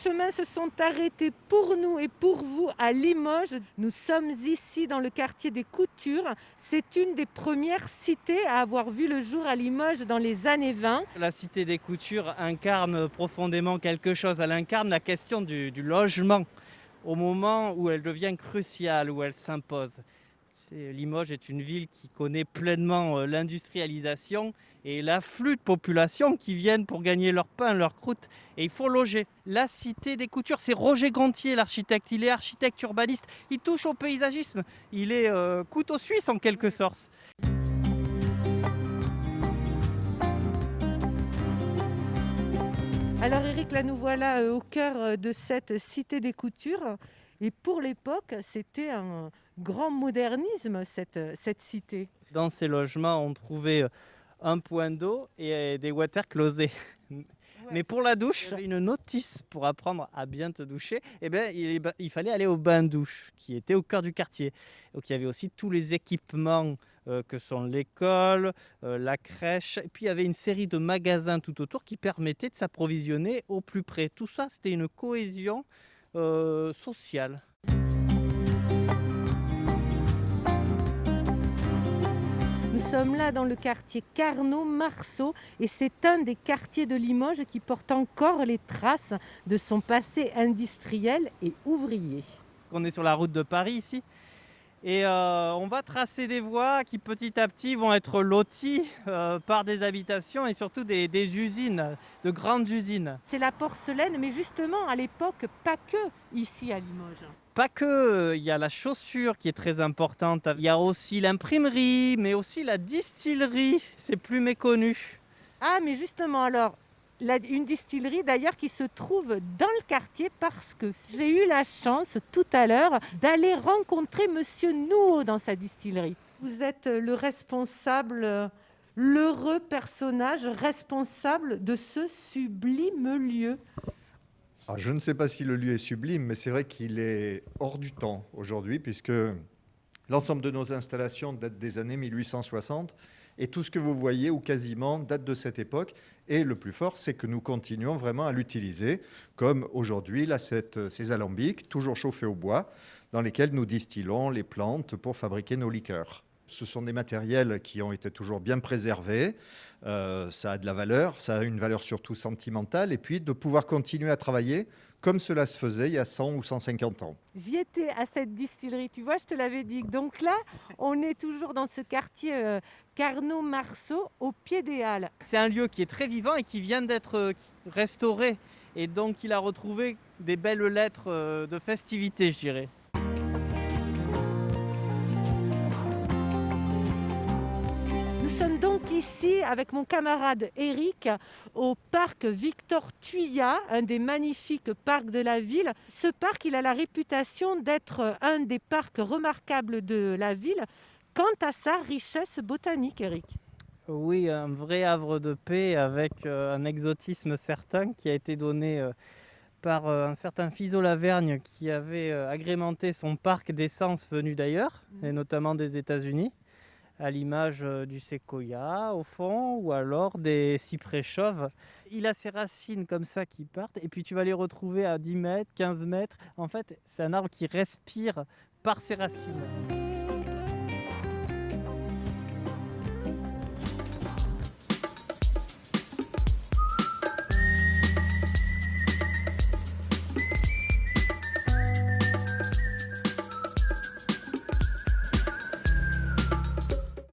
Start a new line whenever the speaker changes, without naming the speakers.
chemins se sont arrêtés pour nous et pour vous à Limoges. Nous sommes ici dans le quartier des Coutures. C'est une des premières cités à avoir vu le jour à Limoges dans les années 20.
La cité des coutures incarne profondément quelque chose. Elle incarne la question du logement au moment où elle devient cruciale, où elle s'impose. Limoges est une ville qui connaît pleinement l'industrialisation et l'afflux de population qui viennent pour gagner leur pain, leur croûte, et il faut loger. La cité des coutures, c'est Roger Gontier, l'architecte. Il est architecte urbaniste, il touche au paysagisme, il est couteau suisse en quelque sorte.
Alors Eric, là nous voilà au cœur de cette cité des Coutures. Et pour l'époque, c'était un grand modernisme, cette cité.
Dans ces logements, on trouvait un point d'eau et des water closets. Mais pour la douche, une notice pour apprendre à bien te doucher, il fallait aller au bain-douche qui était au cœur du quartier. Donc il y avait aussi tous les équipements que sont l'école, la crèche. Et puis il y avait une série de magasins tout autour qui permettaient de s'approvisionner au plus près. Tout ça, c'était une cohésion sociale.
Nous sommes là dans le quartier Carnot-Marceau et c'est un des quartiers de Limoges qui porte encore les traces de son passé industriel et ouvrier.
On est sur la route de Paris ici et on va tracer des voies qui petit à petit vont être loties par des habitations et surtout des usines, de grandes usines.
C'est la porcelaine, mais justement à l'époque, pas que ici à Limoges.
Pas que, il y a la chaussure qui est très importante, il y a aussi l'imprimerie, mais aussi la distillerie, c'est plus méconnu.
Ah, mais justement alors, une distillerie d'ailleurs qui se trouve dans le quartier parce que j'ai eu la chance tout à l'heure d'aller rencontrer Monsieur Nouot dans sa distillerie. Vous êtes le responsable, l'heureux personnage responsable de ce sublime lieu.
Alors, je ne sais pas si le lieu est sublime, mais c'est vrai qu'il est hors du temps aujourd'hui, puisque l'ensemble de nos installations date des années 1860, et tout ce que vous voyez, ou quasiment, date de cette époque. Et le plus fort, c'est que nous continuons vraiment à l'utiliser, comme aujourd'hui, là, ces alambics, toujours chauffés au bois, dans lesquels nous distillons les plantes pour fabriquer nos liqueurs. Ce sont des matériels qui ont été toujours bien préservés. Ça a de la valeur, ça a une valeur surtout sentimentale. Et puis de pouvoir continuer à travailler comme cela se faisait il y a 100 ou 150 ans.
J'y étais à cette distillerie, tu vois, je te l'avais dit. Donc là, on est toujours dans ce quartier Carnot-Marceau, au pied des Halles.
C'est un lieu qui est très vivant et qui vient d'être restauré. Et donc il a retrouvé des belles lettres de festivité, je dirais.
Nous sommes donc ici avec mon camarade Eric au parc Victor Thuya, un des magnifiques parcs de la ville. Ce parc, il a la réputation d'être un des parcs remarquables de la ville quant à sa richesse botanique, Eric.
Oui, un vrai havre de paix avec un exotisme certain qui a été donné par un certain Fizeau Lavergne qui avait agrémenté son parc d'essences venues d'ailleurs, et notamment des États-Unis, à l'image du séquoia au fond, ou alors des cyprès chauves. Il a ses racines comme ça qui partent, et puis tu vas les retrouver à 10 mètres, 15 mètres. En fait, c'est un arbre qui respire par ses racines.